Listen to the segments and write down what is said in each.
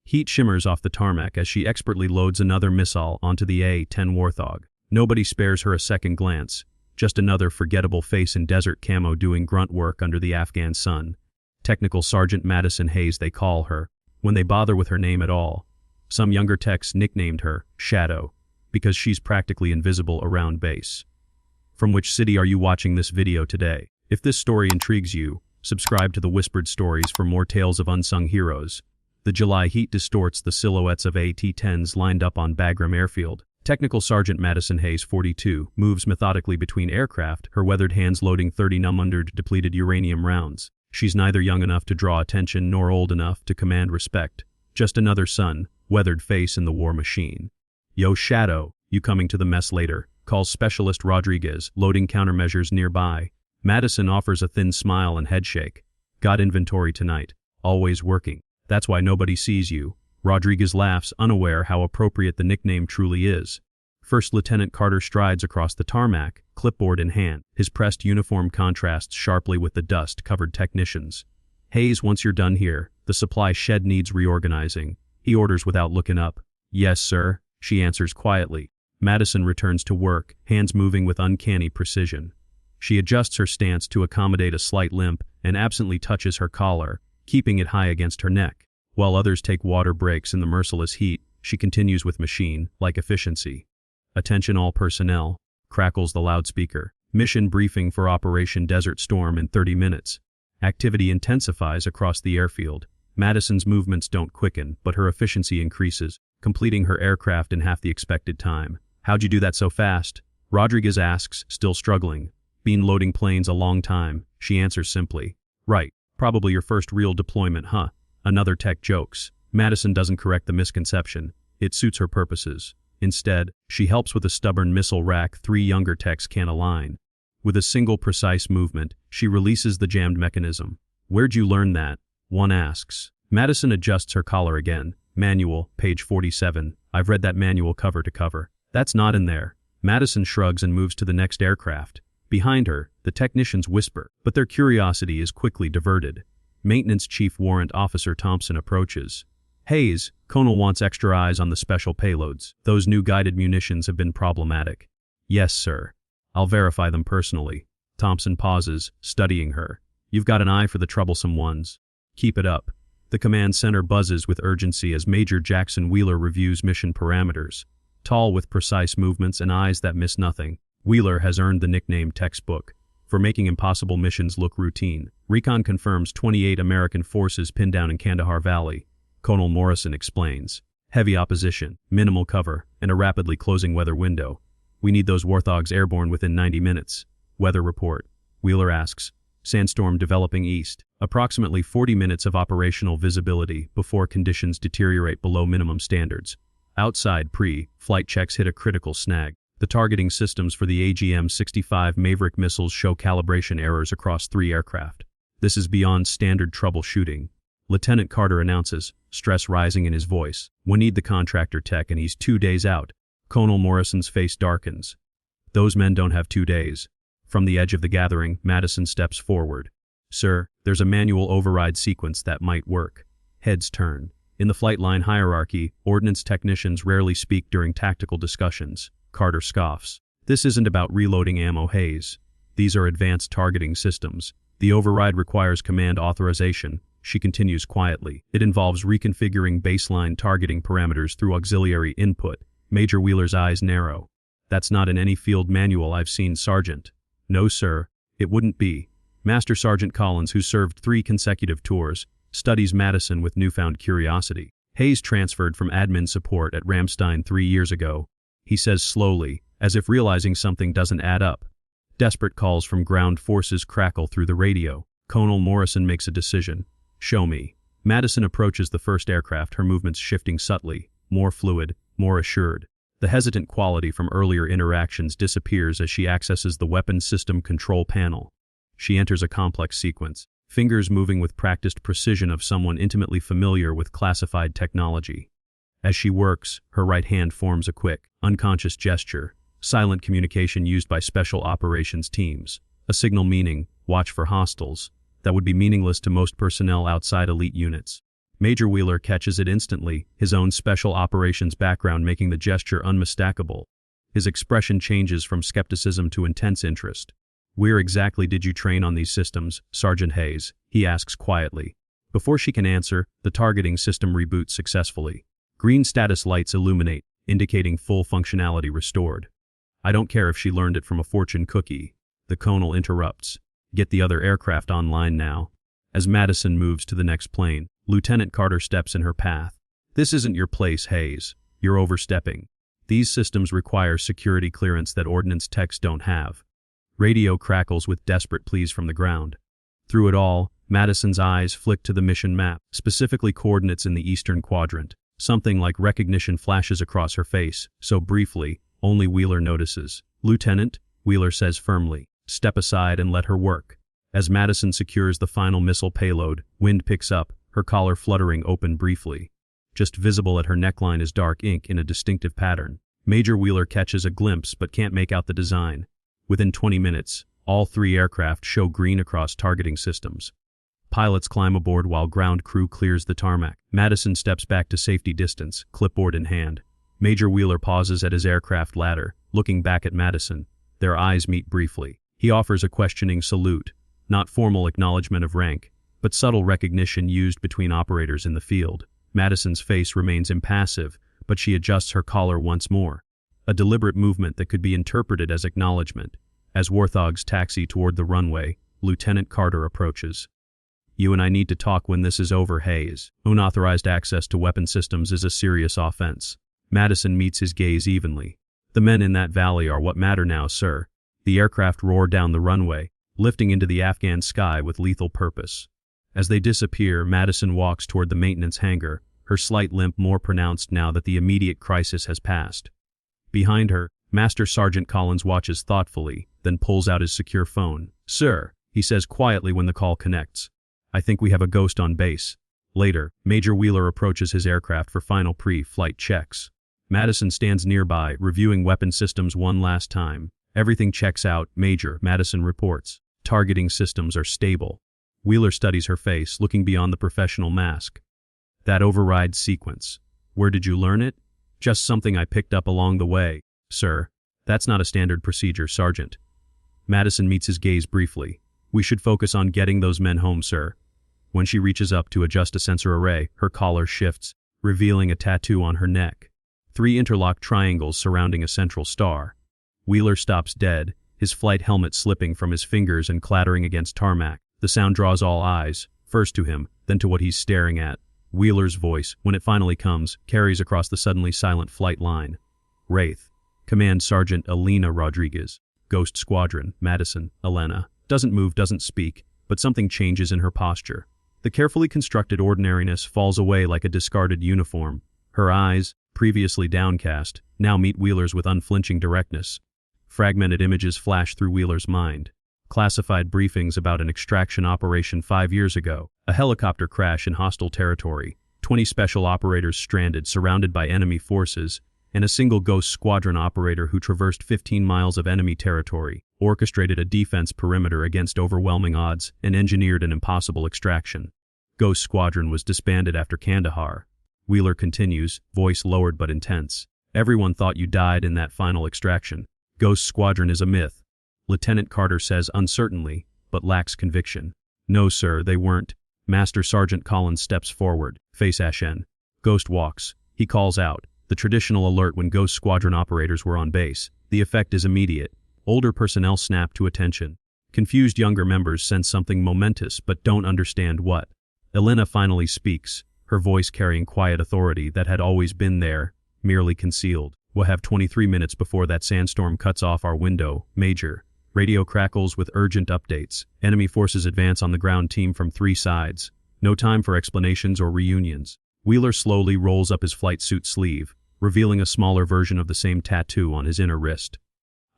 Heat shimmers off the tarmac as she expertly loads another missile onto the A-10 Warthog. Nobody spares her a second glance, just another forgettable face in desert camo doing grunt work under the Afghan sun. Technical Sergeant Madison Hayes they call her, when they bother with her name at all. Some younger techs nicknamed her Shadow, because she's practically invisible around base. From which city are you watching this video today? If this story intrigues you, subscribe to the Whispered Stories for more tales of unsung heroes. The July heat distorts the silhouettes of AT-10s lined up on Bagram Airfield. Technical Sergeant Madison Hayes, 42, moves methodically between aircraft, her weathered hands loading 30 numb-under depleted uranium rounds. She's neither young enough to draw attention nor old enough to command respect. Just another son, weathered face in the war machine. "Yo, Shadow, you coming to the mess later?" calls Specialist Rodriguez, loading countermeasures nearby. Madison offers a thin smile and headshake. "Got inventory tonight. Always working. That's why nobody sees you." Rodriguez laughs, unaware how appropriate the nickname truly is. First Lieutenant Carter strides across the tarmac, clipboard in hand. His pressed uniform contrasts sharply with the dust-covered technicians. "Hayes, once you're done here, the supply shed needs reorganizing," he orders without looking up. "Yes, sir," she answers quietly. Madison returns to work, hands moving with uncanny precision. She adjusts her stance to accommodate a slight limp and absently touches her collar, keeping it high against her neck. While others take water breaks in the merciless heat, she continues with machine-like efficiency. "Attention all personnel," crackles the loudspeaker. "Mission briefing for Operation Desert Storm in 30 minutes. Activity intensifies across the airfield. Madison's movements don't quicken, but her efficiency increases, completing her aircraft in half the expected time. "How'd you do that so fast?" Rodriguez asks, still struggling. "Been loading planes a long time," she answers simply. "Right. Probably your first real deployment, huh?" Another tech jokes. Madison doesn't correct the misconception. It suits her purposes. Instead, she helps with a stubborn missile rack 3 younger techs can't align. With a single precise movement, she releases the jammed mechanism. "Where'd you learn that?" one asks. Madison adjusts her collar again. "Manual, page 47. I've read that manual cover to cover." "That's not in there." Madison shrugs and moves to the next aircraft. Behind her, the technicians whisper, but their curiosity is quickly diverted. Maintenance Chief Warrant Officer Thompson approaches. "Hayes, Colonel wants extra eyes on the special payloads. Those new guided munitions have been problematic." "Yes, sir. I'll verify them personally." Thompson pauses, studying her. "You've got an eye for the troublesome ones. Keep it up." The command center buzzes with urgency as Major Jackson Wheeler reviews mission parameters. Tall with precise movements and eyes that miss nothing, Wheeler has earned the nickname Textbook for making impossible missions look routine. Recon confirms 28 American forces pinned down in Kandahar Valley. Colonel Morrison explains. "Heavy opposition, minimal cover, and a rapidly closing weather window. We need those Warthogs airborne within 90 minutes. Weather report." Wheeler asks. "Sandstorm developing east. Approximately 40 minutes of operational visibility before conditions deteriorate below minimum standards." Outside pre-flight checks hit a critical snag. The targeting systems for the AGM-65 Maverick missiles show calibration errors across 3 aircraft. "This is beyond standard troubleshooting," Lieutenant Carter announces, stress rising in his voice. "We need the contractor tech and he's 2 days out." Colonel Morrison's face darkens. "Those men don't have 2 days." From the edge of the gathering, Madison steps forward. "Sir, there's a manual override sequence that might work." Heads turn. In the flight line hierarchy, ordnance technicians rarely speak during tactical discussions. Carter scoffs. "This isn't about reloading ammo, Hayes. These are advanced targeting systems. The override requires command authorization." She continues quietly. "It involves reconfiguring baseline targeting parameters through auxiliary input." Major Wheeler's eyes narrow. "That's not in any field manual I've seen, Sergeant." "No, sir. It wouldn't be." Master Sergeant Collins, who served 3 consecutive tours, studies Madison with newfound curiosity. Hayes transferred from admin support at Ramstein 3 years ago. He says slowly, as if realizing something doesn't add up. Desperate calls from ground forces crackle through the radio. Colonel Morrison makes a decision. "Show me." Madison approaches the first aircraft, her movements shifting subtly, more fluid, more assured. The hesitant quality from earlier interactions disappears as she accesses the weapon system control panel. She enters a complex sequence, fingers moving with practiced precision of someone intimately familiar with classified technology. As she works, her right hand forms a quick, unconscious gesture, silent communication used by special operations teams, a signal meaning, "watch for hostiles," that would be meaningless to most personnel outside elite units. Major Wheeler catches it instantly, his own special operations background making the gesture unmistakable. His expression changes from skepticism to intense interest. "Where exactly did you train on these systems, Sergeant Hayes?" he asks quietly. Before she can answer, the targeting system reboots successfully. Green status lights illuminate, indicating full functionality restored. "I don't care if she learned it from a fortune cookie." The colonel interrupts. "Get the other aircraft online now." As Madison moves to the next plane, Lieutenant Carter steps in her path. "This isn't your place, Hayes. You're overstepping. These systems require security clearance that ordnance techs don't have." Radio crackles with desperate pleas from the ground. Through it all, Madison's eyes flick to the mission map, specifically coordinates in the eastern quadrant. Something like recognition flashes across her face, so briefly, only Wheeler notices. "Lieutenant," Wheeler says firmly, "step aside and let her work." As Madison secures the final missile payload, wind picks up, her collar fluttering open briefly. Just visible at her neckline is dark ink in a distinctive pattern. Major Wheeler catches a glimpse but can't make out the design. Within 20 minutes, all 3 aircraft show green across targeting systems. Pilots climb aboard while ground crew clears the tarmac. Madison steps back to safety distance, clipboard in hand. Major Wheeler pauses at his aircraft ladder, looking back at Madison. Their eyes meet briefly. He offers a questioning salute, not formal acknowledgement of rank, but subtle recognition used between operators in the field. Madison's face remains impassive, but she adjusts her collar once more. A deliberate movement that could be interpreted as acknowledgement. As Warthogs taxi toward the runway, Lieutenant Carter approaches. "You and I need to talk when this is over, Hayes. Unauthorized access to weapon systems is a serious offense." Madison meets his gaze evenly. "The men in that valley are what matter now, sir." The aircraft roar down the runway, lifting into the Afghan sky with lethal purpose. As they disappear, Madison walks toward the maintenance hangar, her slight limp more pronounced now that the immediate crisis has passed. Behind her, Master Sergeant Collins watches thoughtfully, then pulls out his secure phone. "Sir," he says quietly when the call connects. "I think we have a ghost on base." Later, Major Wheeler approaches his aircraft for final pre-flight checks. Madison stands nearby, reviewing weapon systems one last time. "Everything checks out, Major," Madison reports. "Targeting systems are stable." Wheeler studies her face, looking beyond the professional mask. "That override sequence. Where did you learn it?" "Just something I picked up along the way, sir." "That's not a standard procedure, Sergeant." Madison meets his gaze briefly. "We should focus on getting those men home, sir." When she reaches up to adjust a sensor array, her collar shifts, revealing a tattoo on her neck. 3 interlocked triangles surrounding a central star. Wheeler stops dead, his flight helmet slipping from his fingers and clattering against tarmac. The sound draws all eyes, first to him, then to what he's staring at. Wheeler's voice, when it finally comes, carries across the suddenly silent flight line. "Wraith. Command Sergeant Elena Rodriguez. Ghost Squadron, Madison, Elena." Doesn't move, doesn't speak, but something changes in her posture. The carefully constructed ordinariness falls away like a discarded uniform. Her eyes, previously downcast, now meet Wheeler's with unflinching directness. Fragmented images flash through Wheeler's mind. Classified briefings about an extraction operation 5 years ago, a helicopter crash in hostile territory, 20 special operators stranded, surrounded by enemy forces, and a single Ghost Squadron operator who traversed 15 miles of enemy territory, orchestrated a defense perimeter against overwhelming odds, and engineered an impossible extraction. Ghost Squadron was disbanded after Kandahar. Wheeler continues, voice lowered but intense. "Everyone thought you died in that final extraction. Ghost Squadron is a myth." Lieutenant Carter says uncertainly, but lacks conviction. "No, sir, they weren't." Master Sergeant Collins steps forward, face ashen. Ghost walks. He calls out, the traditional alert when Ghost Squadron operators were on base. The effect is immediate. Older personnel snap to attention. Confused younger members sense something momentous but don't understand what. Elena finally speaks, her voice carrying quiet authority that had always been there, merely concealed. "We'll have 23 minutes before that sandstorm cuts off our window, Major." Radio crackles with urgent updates. Enemy forces advance on the ground team from 3 sides. No time for explanations or reunions. Wheeler slowly rolls up his flight suit sleeve, revealing a smaller version of the same tattoo on his inner wrist.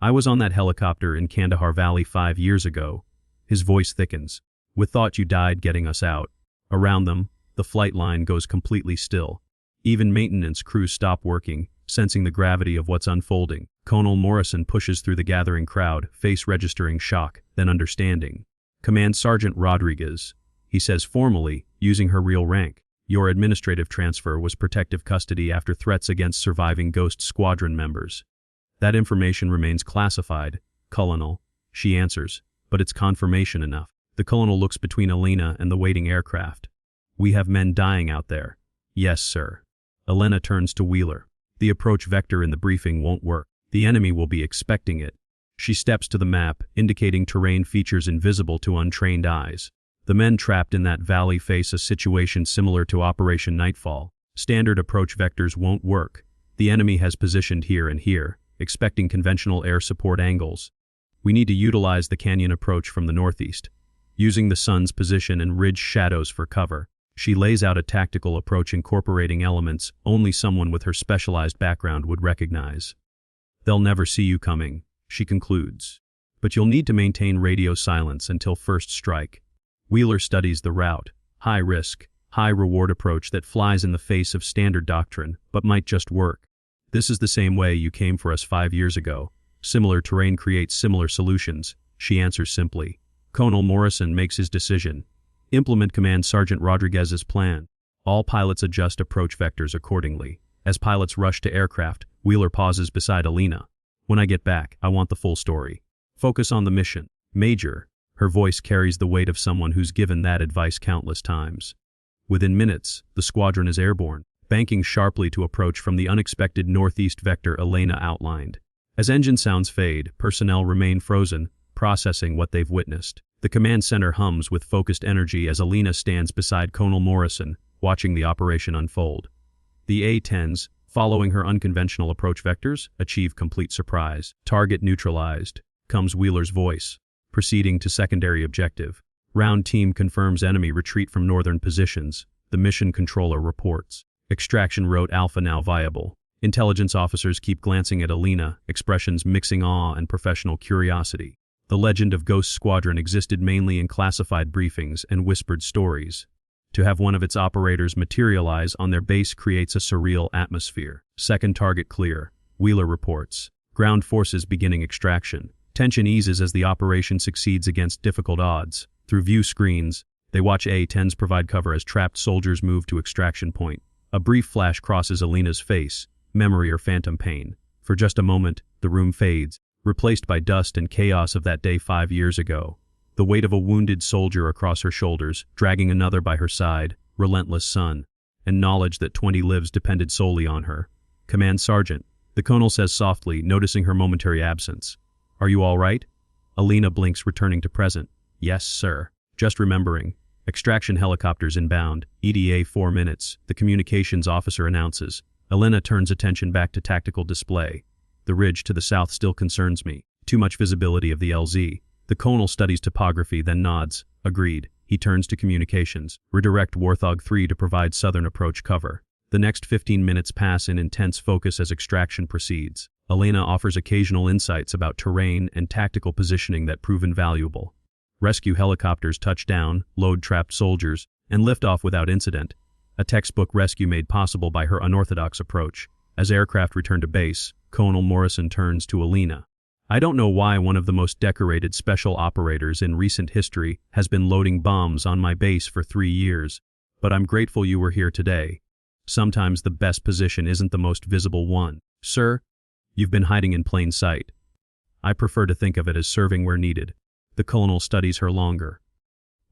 "I was on that helicopter in Kandahar Valley 5 years ago." His voice thickens. "We thought you died getting us out." Around them, the flight line goes completely still. Even maintenance crews stop working, sensing the gravity of what's unfolding. Colonel Morrison pushes through the gathering crowd, face registering shock, then understanding. "Command Sergeant Rodriguez," he says formally, using her real rank. Your administrative transfer was protective custody after threats against surviving Ghost Squadron members. That information remains classified, Colonel, she answers, but it's confirmation enough. The colonel looks between Elena and the waiting aircraft. We have men dying out there. Yes, sir. Elena turns to Wheeler. The approach vector in the briefing won't work. The enemy will be expecting it. She steps to the map, indicating terrain features invisible to untrained eyes. The men trapped in that valley face a situation similar to Operation Nightfall. Standard approach vectors won't work. The enemy has positioned here and here, expecting conventional air support angles. We need to utilize the canyon approach from the northeast, using the sun's position and ridge shadows for cover. She lays out a tactical approach incorporating elements only someone with her specialized background would recognize. They'll never see you coming, she concludes. But you'll need to maintain radio silence until first strike. Wheeler studies the route, high risk, high reward approach that flies in the face of standard doctrine, but might just work. This is the same way you came for us 5 years ago. Similar terrain creates similar solutions, she answers simply. Colonel Morrison makes his decision. Implement Command Sergeant Rodriguez's plan. All pilots adjust approach vectors accordingly. As pilots rush to aircraft, Wheeler pauses beside Elena. When I get back, I want the full story. Focus on the mission. Major. Her voice carries the weight of someone who's given that advice countless times. Within minutes, the squadron is airborne, banking sharply to approach from the unexpected northeast vector Elena outlined. As engine sounds fade, personnel remain frozen, processing what they've witnessed. The command center hums with focused energy as Elena stands beside Colonel Morrison, watching the operation unfold. The A-10s, following her unconventional approach vectors, achieve complete surprise. Target neutralized, comes Wheeler's voice. Proceeding to secondary objective. Round team confirms enemy retreat from northern positions. The mission controller reports. Extraction route Alpha now viable. Intelligence officers keep glancing at Elena, expressions mixing awe and professional curiosity. The legend of Ghost Squadron existed mainly in classified briefings and whispered stories. To have one of its operators materialize on their base creates a surreal atmosphere. Second target clear, Wheeler reports. Ground forces beginning extraction. Tension eases as the operation succeeds against difficult odds. Through view screens, they watch A-10s provide cover as trapped soldiers move to extraction point. A brief flash crosses Elena's face, memory or phantom pain. For just a moment, the room fades, replaced by dust and chaos of that day 5 years ago. The weight of a wounded soldier across her shoulders, dragging another by her side, relentless sun, and knowledge that 20 lives depended solely on her. Command Sergeant, the colonel says softly, noticing her momentary absence. Are you all right? Elena blinks, returning to present. Yes, sir. Just remembering. Extraction helicopters inbound. ETA 4 minutes, the communications officer announces. Elena turns attention back to tactical display. The ridge to the south still concerns me. Too much visibility of the LZ. The colonel studies topography, then nods. Agreed. He turns to communications. Redirect Warthog 3 to provide southern approach cover. The next 15 minutes pass in intense focus as extraction proceeds. Elena offers occasional insights about terrain and tactical positioning that prove invaluable. Rescue helicopters touch down, load trapped soldiers, and lift off without incident. A textbook rescue made possible by her unorthodox approach. As aircraft return to base, Colonel Morrison turns to Elena. I don't know why one of the most decorated special operators in recent history has been loading bombs on my base for 3 years, but I'm grateful you were here today. Sometimes the best position isn't the most visible one. Sir, you've been hiding in plain sight. I prefer to think of it as serving where needed. The colonel studies her longer.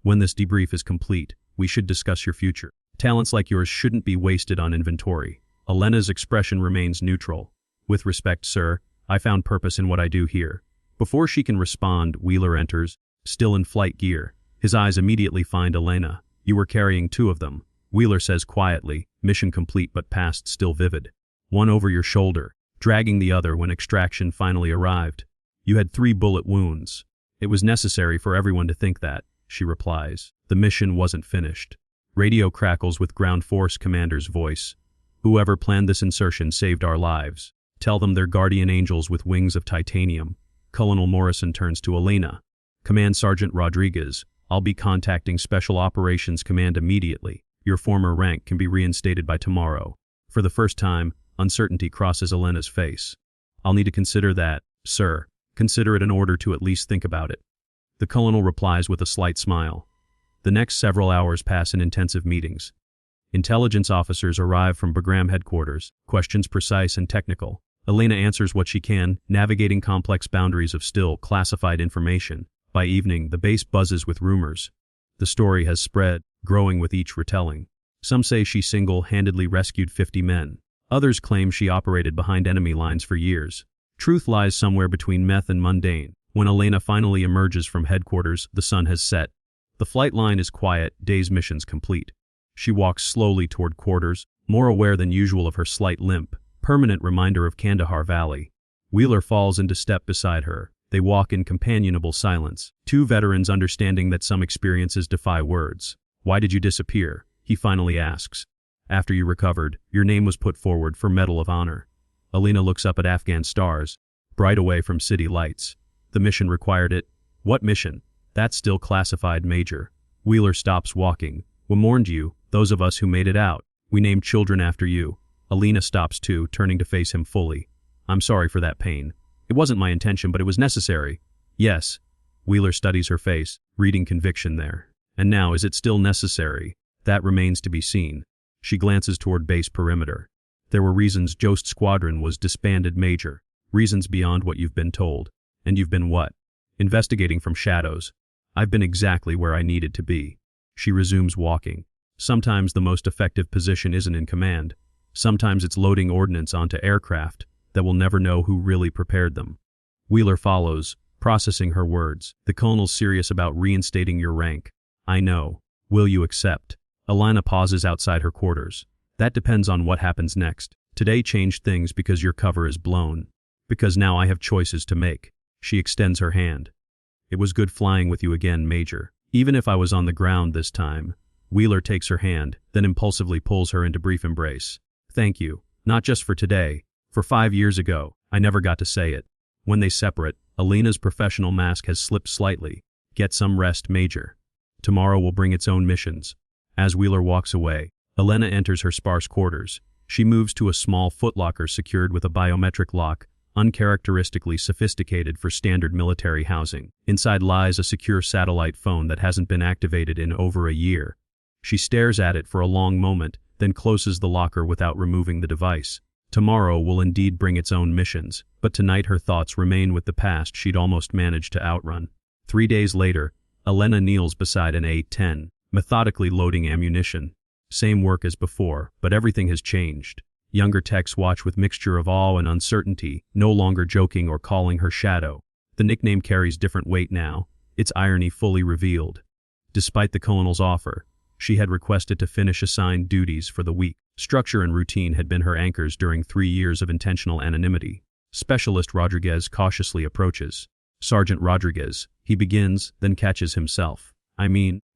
When this debrief is complete, we should discuss your future. Talents like yours shouldn't be wasted on inventory. Elena's expression remains neutral. With respect, sir, I found purpose in what I do here. Before she can respond, Wheeler enters, still in flight gear. His eyes immediately find Elena. You were carrying 2 of them. Wheeler says quietly, mission complete but past still vivid. One over your shoulder, dragging the other when extraction finally arrived. You had 3 bullet wounds. It was necessary for everyone to think that, she replies. The mission wasn't finished. Radio crackles with ground force commander's voice. Whoever planned this insertion saved our lives. Tell them they're guardian angels with wings of titanium. Colonel Morrison turns to Elena. Command Sergeant Rodriguez, I'll be contacting Special Operations Command immediately. Your former rank can be reinstated by tomorrow. For the first time, uncertainty crosses Elena's face. I'll need to consider that, sir. Consider it in order to at least think about it. The colonel replies with a slight smile. The next several hours pass in intensive meetings. Intelligence officers arrive from Bagram headquarters, questions precise and technical. Elena answers what she can, navigating complex boundaries of still classified information. By evening, the base buzzes with rumors. The story has spread, growing with each retelling. Some say she single-handedly rescued 50 men. Others claim she operated behind enemy lines for years. Truth lies somewhere between myth and mundane. When Elena finally emerges from headquarters, the sun has set. The flight line is quiet, day's mission's complete. She walks slowly toward quarters, more aware than usual of her slight limp, permanent reminder of Kandahar Valley. Wheeler falls into step beside her. They walk in companionable silence, two veterans understanding that some experiences defy words. "Why did you disappear?" he finally asks. "After you recovered, your name was put forward for Medal of Honor." Elena looks up at Afghan stars, bright away from city lights. "The mission required it." "What mission?" "That's still classified, Major." Wheeler stops walking. "We warned you, those of us who made it out. We named children after you." Elena stops too, turning to face him fully. "I'm sorry for that pain. It wasn't my intention, but it was necessary." "Yes." Wheeler studies her face, reading conviction there. "And now, is it still necessary?" "That remains to be seen." She glances toward base perimeter. "There were reasons Ghost Squadron was disbanded, Major. Reasons beyond what you've been told." "And you've been what?" "Investigating from shadows. I've been exactly where I needed to be." She resumes walking. Sometimes the most effective position isn't in command. Sometimes it's loading ordnance onto aircraft that will never know who really prepared them. Wheeler follows, processing her words. "The colonel's serious about reinstating your rank." "I know. Will you accept?" Elena pauses outside her quarters. "That depends on what happens next. Today changed things because your cover is blown. Because now I have choices to make." She extends her hand. "It was good flying with you again, Major. Even if I was on the ground this time." Wheeler takes her hand, then impulsively pulls her into brief embrace. "Thank you. Not just for today. For 5 years ago, I never got to say it." When they separate, Elena's professional mask has slipped slightly. "Get some rest, Major. Tomorrow will bring its own missions." As Wheeler walks away, Elena enters her sparse quarters. She moves to a small footlocker secured with a biometric lock, uncharacteristically sophisticated for standard military housing. Inside lies a secure satellite phone that hasn't been activated in over a year. She stares at it for a long moment, then closes the locker without removing the device. Tomorrow will indeed bring its own missions, but tonight her thoughts remain with the past she'd almost managed to outrun. 3 days later, Elena kneels beside an A-10, methodically loading ammunition. Same work as before, but everything has changed. Younger techs watch with mixture of awe and uncertainty, no longer joking or calling her Shadow. The nickname carries different weight now, its irony fully revealed. Despite the colonel's offer, she had requested to finish assigned duties for the week. Structure and routine had been her anchors during 3 years of intentional anonymity. Specialist Rodriguez cautiously approaches. "Sergeant Rodriguez," he begins, then catches himself.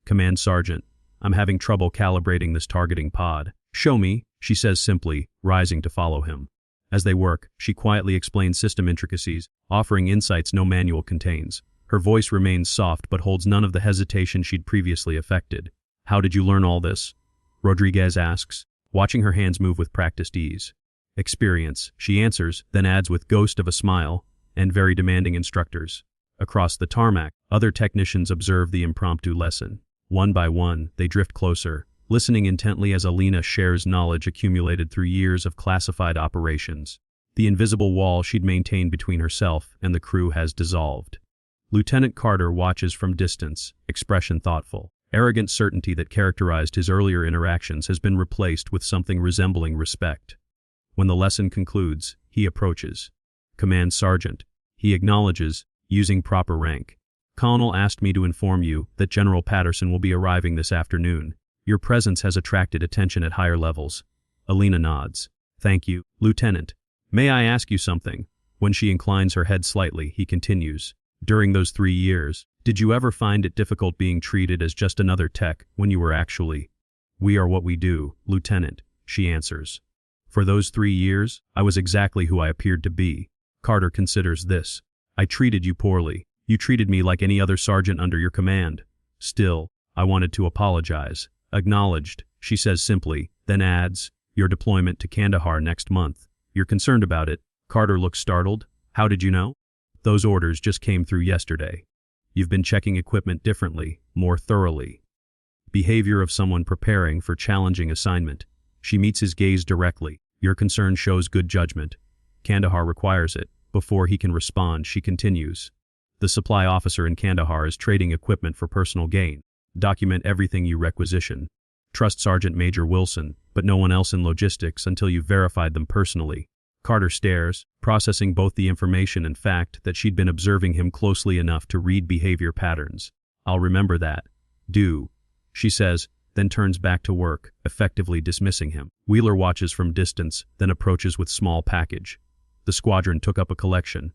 Command Sergeant, I'm having trouble calibrating this targeting pod." "Show me," she says simply, rising to follow him. As they work, she quietly explains system intricacies, offering insights no manual contains. Her voice remains soft but holds none of the hesitation she'd previously affected. "How did you learn all this?" Rodriguez asks, watching her hands move with practiced ease. "Experience," she answers, then adds with ghost of a smile, "and very demanding instructors." Across the tarmac, other technicians observe the impromptu lesson. One by one, they drift closer, listening intently as Elena shares knowledge accumulated through years of classified operations. The invisible wall she'd maintained between herself and the crew has dissolved. Lieutenant Carter watches from distance, expression thoughtful. Arrogant certainty that characterized his earlier interactions has been replaced with something resembling respect. When the lesson concludes, he approaches. "Command Sergeant," he acknowledges, using proper rank. "Colonel asked me to inform you that General Patterson will be arriving this afternoon. Your presence has attracted attention at higher levels." Elena nods. "Thank you, Lieutenant. May I ask you something?" When she inclines her head slightly, he continues. "During those 3 years, did you ever find it difficult being treated as just another tech when you were actually—" "We are what we do, Lieutenant," she answers. "For those 3 years, I was exactly who I appeared to be." Carter considers this. "I treated you poorly. You treated me like any other sergeant under your command. Still, I wanted to apologize." "Acknowledged," she says simply, then adds, "Your deployment to Kandahar next month. You're concerned about it." Carter looks startled. "How did you know?" "Those orders just came through yesterday. You've been checking equipment differently, more thoroughly." Behavior of someone preparing for challenging assignment. She meets his gaze directly. Your concern shows good judgment. Kandahar requires it. Before he can respond, she continues. The supply officer in Kandahar is trading equipment for personal gain. Document everything you requisition. Trust Sergeant Major Wilson, but no one else in logistics until you've verified them personally. Carter stares, processing both the information and fact that she'd been observing him closely enough to read behavior patterns. I'll remember that. Do, she says, then turns back to work, effectively dismissing him. Wheeler watches from distance, then approaches with small package. The squadron took up a collection.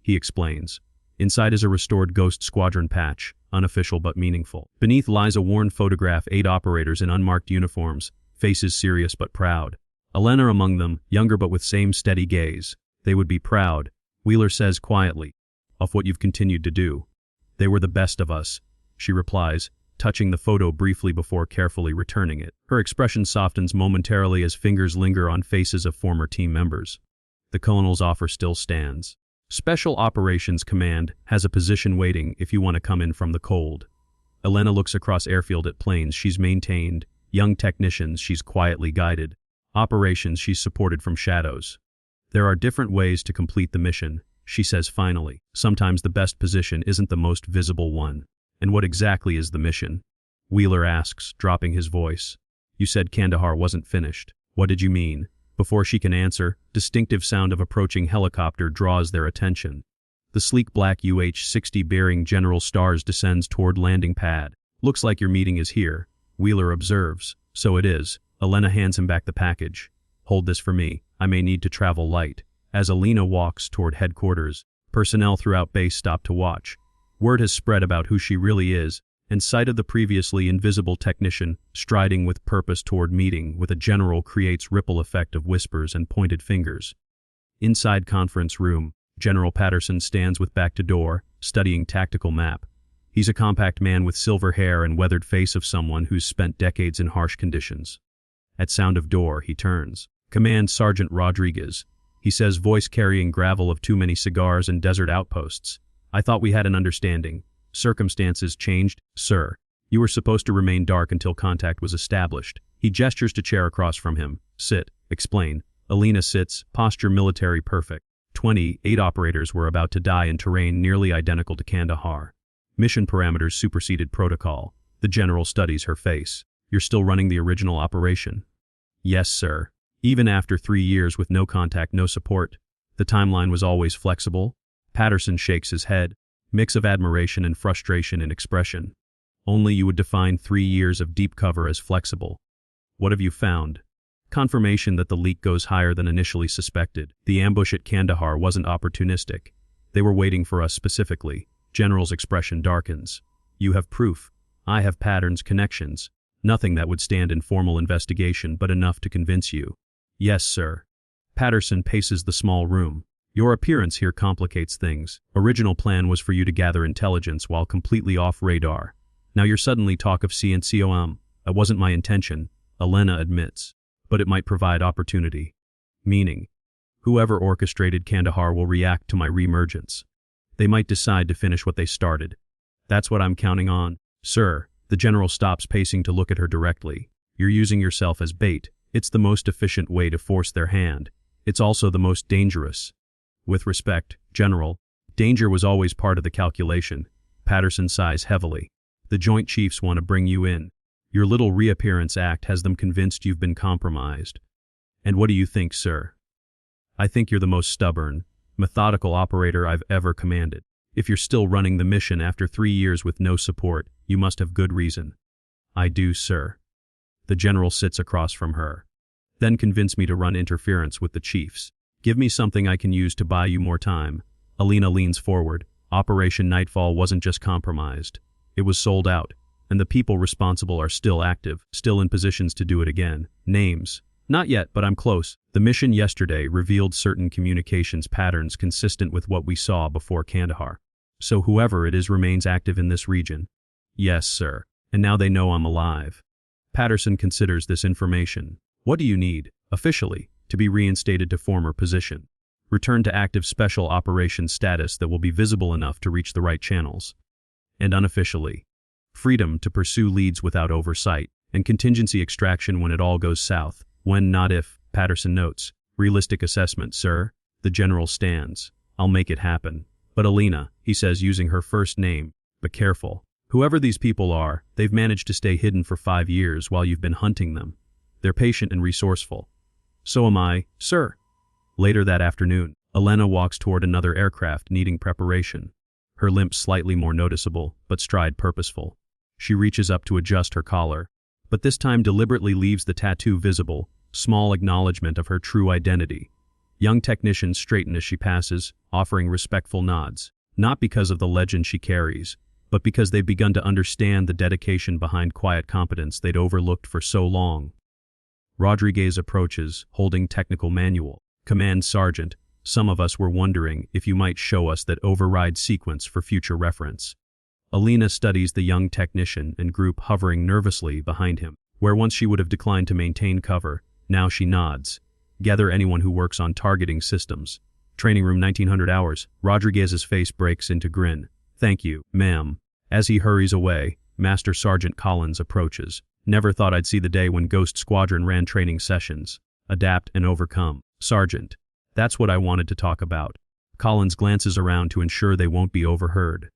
He explains. Inside is a restored Ghost Squadron patch, unofficial but meaningful. Beneath lies a worn photograph, 8 operators in unmarked uniforms, faces serious but proud. Elena among them, younger but with same steady gaze. They would be proud, Wheeler says quietly, of what you've continued to do. They were the best of us, she replies, touching the photo briefly before carefully returning it. Her expression softens momentarily as fingers linger on faces of former team members. The colonel's offer still stands. Special Operations Command has a position waiting if you want to come in from the cold. Elena looks across airfield at planes she's maintained, young technicians she's quietly guided, operations she's supported from shadows. There are different ways to complete the mission, she says finally. Sometimes the best position isn't the most visible one. And what exactly is the mission? Wheeler asks, dropping his voice. You said Kandahar wasn't finished. What did you mean? Before she can answer, distinctive sound of approaching helicopter draws their attention. The sleek black UH-60 bearing General Stars descends toward landing pad. Looks like your meeting is here, Wheeler observes. So it is. Elena hands him back the package. Hold this for me. I may need to travel light. As Elena walks toward headquarters, personnel throughout base stop to watch. Word has spread about who she really is, and sight of the previously invisible technician striding with purpose toward meeting with a general creates ripple effect of whispers and pointed fingers. Inside conference room, General Patterson stands with back to door, studying tactical map. He's a compact man with silver hair and weathered face of someone who's spent decades in harsh conditions. At sound of door, he turns. Command Sergeant Rodriguez, he says, voice carrying gravel of too many cigars and desert outposts. I thought we had an understanding. Circumstances changed, sir. You were supposed to remain dark until contact was established. He gestures to chair across from him. Sit. Explain. Elena sits, posture military perfect. 28 operators were about to die in terrain nearly identical to Kandahar. Mission parameters superseded protocol. The general studies her face. You're still running the original operation? Yes, sir. Even after 3 years with no contact, no support. The timeline was always flexible. Patterson shakes his head. Mix of admiration and frustration in expression. Only you would define 3 years of deep cover as flexible. What have you found? Confirmation that the leak goes higher than initially suspected. The ambush at Kandahar wasn't opportunistic. They were waiting for us specifically. General's expression darkens. You have proof. I have patterns, connections. Nothing that would stand in formal investigation, but enough to convince you. Yes, sir. Patterson paces the small room. Your appearance here complicates things. Original plan was for you to gather intelligence while completely off radar. Now you're suddenly talk of CNCOM. That wasn't my intention, Elena admits. But it might provide opportunity. Meaning, whoever orchestrated Kandahar will react to my reemergence. They might decide to finish what they started. That's what I'm counting on. Sir, the general stops pacing to look at her directly. You're using yourself as bait. It's the most efficient way to force their hand. It's also the most dangerous. With respect, General, danger was always part of the calculation. Patterson sighs heavily. The Joint Chiefs want to bring you in. Your little reappearance act has them convinced you've been compromised. And what do you think, sir? I think you're the most stubborn, methodical operator I've ever commanded. If you're still running the mission after 3 years with no support, you must have good reason. I do, sir. The general sits across from her. Then convince me to run interference with the chiefs. Give me something I can use to buy you more time. Elena leans forward. Operation Nightfall wasn't just compromised. It was sold out, and the people responsible are still active, still in positions to do it again. Names. Not yet, but I'm close. The mission yesterday revealed certain communications patterns consistent with what we saw before Kandahar. So whoever it is remains active in this region. Yes, sir. And now they know I'm alive. Patterson considers this information. What do you need, officially, to be reinstated to former position? Return to active special operations status that will be visible enough to reach the right channels. And unofficially, freedom to pursue leads without oversight, and contingency extraction when it all goes south. When, not if, Patterson notes. Realistic assessment, sir. The general stands. I'll make it happen. But Elena, he says using her first name, but careful. Whoever these people are, they've managed to stay hidden for 5 years while you've been hunting them. They're patient and resourceful. So am I, sir. Later that afternoon, Elena walks toward another aircraft needing preparation. Her limp slightly more noticeable, but stride purposeful. She reaches up to adjust her collar, but this time deliberately leaves the tattoo visible, small acknowledgement of her true identity. Young technicians straighten as she passes, offering respectful nods, not because of the legend she carries, but because they've begun to understand the dedication behind quiet competence they'd overlooked for so long. Rodriguez approaches, holding technical manual. Command Sergeant, some of us were wondering if you might show us that override sequence for future reference. Elena studies the young technician and group hovering nervously behind him, where once she would have declined to maintain cover, now she nods. Gather anyone who works on targeting systems. Training room 1900 hours. Rodriguez's face breaks into grin. Thank you, ma'am. As he hurries away, Master Sergeant Collins approaches. Never thought I'd see the day when Ghost Squadron ran training sessions. Adapt and overcome. Sergeant. That's what I wanted to talk about. Collins glances around to ensure they won't be overheard.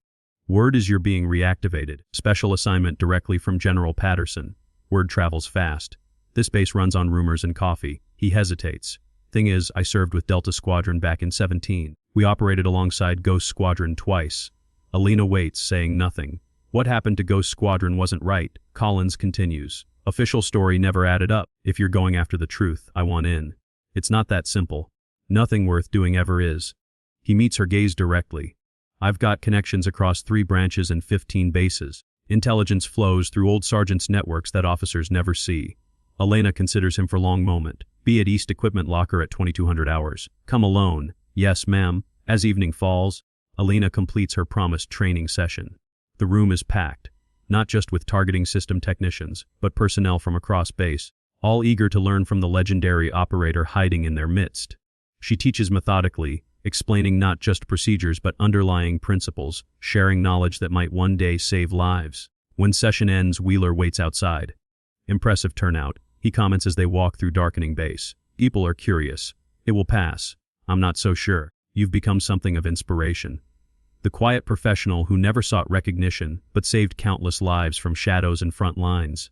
Word is you're being reactivated. Special assignment directly from General Patterson. Word travels fast. This base runs on rumors and coffee. He hesitates. Thing is, I served with Delta Squadron back in 17. We operated alongside Ghost Squadron twice. Elena waits, saying nothing. What happened to Ghost Squadron wasn't right. Collins continues. Official story never added up. If you're going after the truth, I want in. It's not that simple. Nothing worth doing ever is. He meets her gaze directly. I've got connections across 3 branches and 15 bases. Intelligence flows through old sergeants' networks that officers never see. Elena considers him for a long moment. Be at East Equipment Locker at 2200 hours. Come alone. Yes, ma'am. As evening falls, Elena completes her promised training session. The room is packed, not just with targeting system technicians, but personnel from across base, all eager to learn from the legendary operator hiding in their midst. She teaches methodically, explaining not just procedures but underlying principles, sharing knowledge that might one day save lives. When session ends, Wheeler waits outside. Impressive turnout, he comments as they walk through darkening base. People are curious. It will pass. I'm not so sure. You've become something of inspiration. The quiet professional who never sought recognition but saved countless lives from shadows and front lines.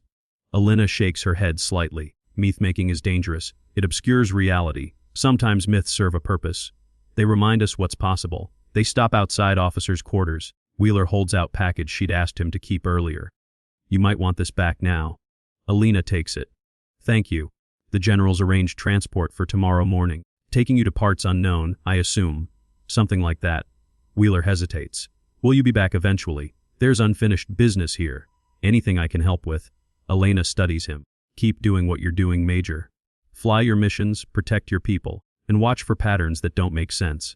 Elena shakes her head slightly. Myth-making is dangerous. It obscures reality. Sometimes myths serve a purpose. They remind us what's possible. They stop outside officers' quarters. Wheeler holds out package she'd asked him to keep earlier. You might want this back now. Elena takes it. Thank you. The generals arranged transport for tomorrow morning. Taking you to parts unknown, I assume. Something like that. Wheeler hesitates. Will you be back eventually? There's unfinished business here. Anything I can help with? Elena studies him. Keep doing what you're doing, Major. Fly your missions, protect your people, and watch for patterns that don't make sense.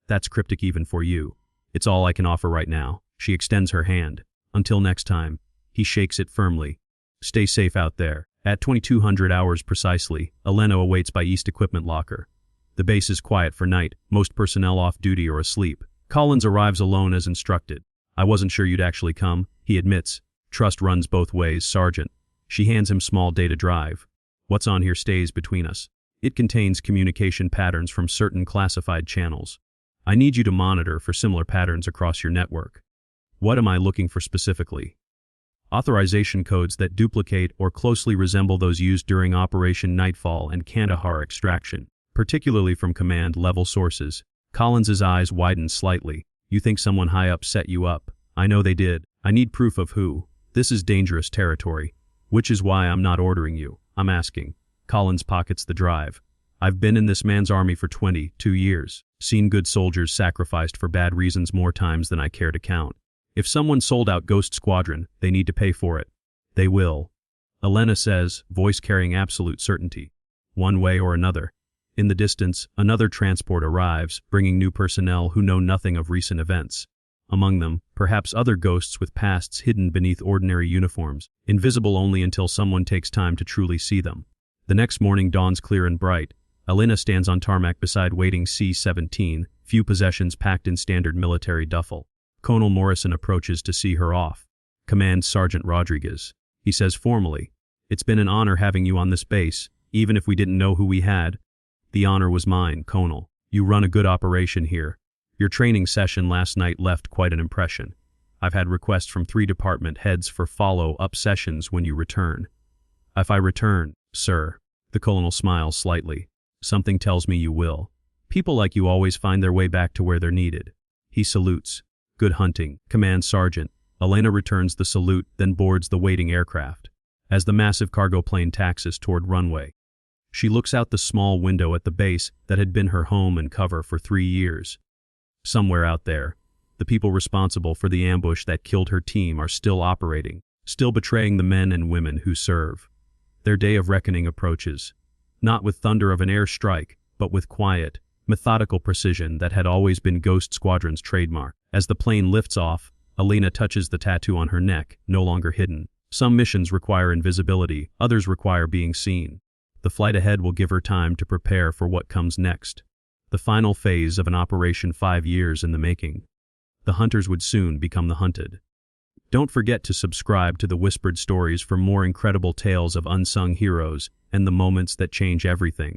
That's cryptic even for you. It's all I can offer right now. She extends her hand. Until next time. He shakes it firmly. Stay safe out there. At 2200 hours precisely, Elena awaits by East Equipment Locker. The base is quiet for night, most personnel off duty or asleep. Collins arrives alone as instructed. I wasn't sure you'd actually come, he admits. Trust runs both ways, Sergeant. She hands him small data drive. What's on here stays between us. It contains communication patterns from certain classified channels. I need you to monitor for similar patterns across your network. What am I looking for specifically? Authorization codes that duplicate or closely resemble those used during Operation Nightfall and Kandahar extraction, particularly from command-level sources. Collins's eyes widen slightly. You think someone high up set you up? I know they did. I need proof of who. This is dangerous territory. Which is why I'm not ordering you. I'm asking. Collins pockets the drive. I've been in this man's army for 22 years. Seen good soldiers sacrificed for bad reasons more times than I care to count. If someone sold out Ghost Squadron, they need to pay for it. They will. Elena says, voice carrying absolute certainty. One way or another. In the distance, another transport arrives, bringing new personnel who know nothing of recent events. Among them, perhaps other ghosts with pasts hidden beneath ordinary uniforms, invisible only until someone takes time to truly see them. The next morning dawns clear and bright. Elena stands on tarmac beside waiting C-17, few possessions packed in standard military duffel. Colonel Morrison approaches to see her off. Command Sergeant Rodriguez. He says formally, "It's been an honor having you on this base, even if we didn't know who we had." "The honor was mine, Colonel. You run a good operation here. Your training session last night left quite an impression. I've had requests from 3 department heads for follow-up sessions when you return." "If I return, sir," the colonel smiles slightly, "something tells me you will. People like you always find their way back to where they're needed." He salutes. "Good hunting, Command Sergeant." Elena returns the salute, then boards the waiting aircraft. As the massive cargo plane taxis toward runway, she looks out the small window at the base that had been her home and cover for 3 years. Somewhere out there, the people responsible for the ambush that killed her team are still operating, still betraying the men and women who serve. Their day of reckoning approaches, not with thunder of an airstrike, but with quiet, methodical precision that had always been Ghost Squadron's trademark. As the plane lifts off, Elena touches the tattoo on her neck, no longer hidden. Some missions require invisibility, others require being seen. The flight ahead will give her time to prepare for what comes next. The final phase of an operation 5 years in the making. The hunters would soon become the hunted. Don't forget to subscribe to the Whispered Stories for more incredible tales of unsung heroes and the moments that change everything.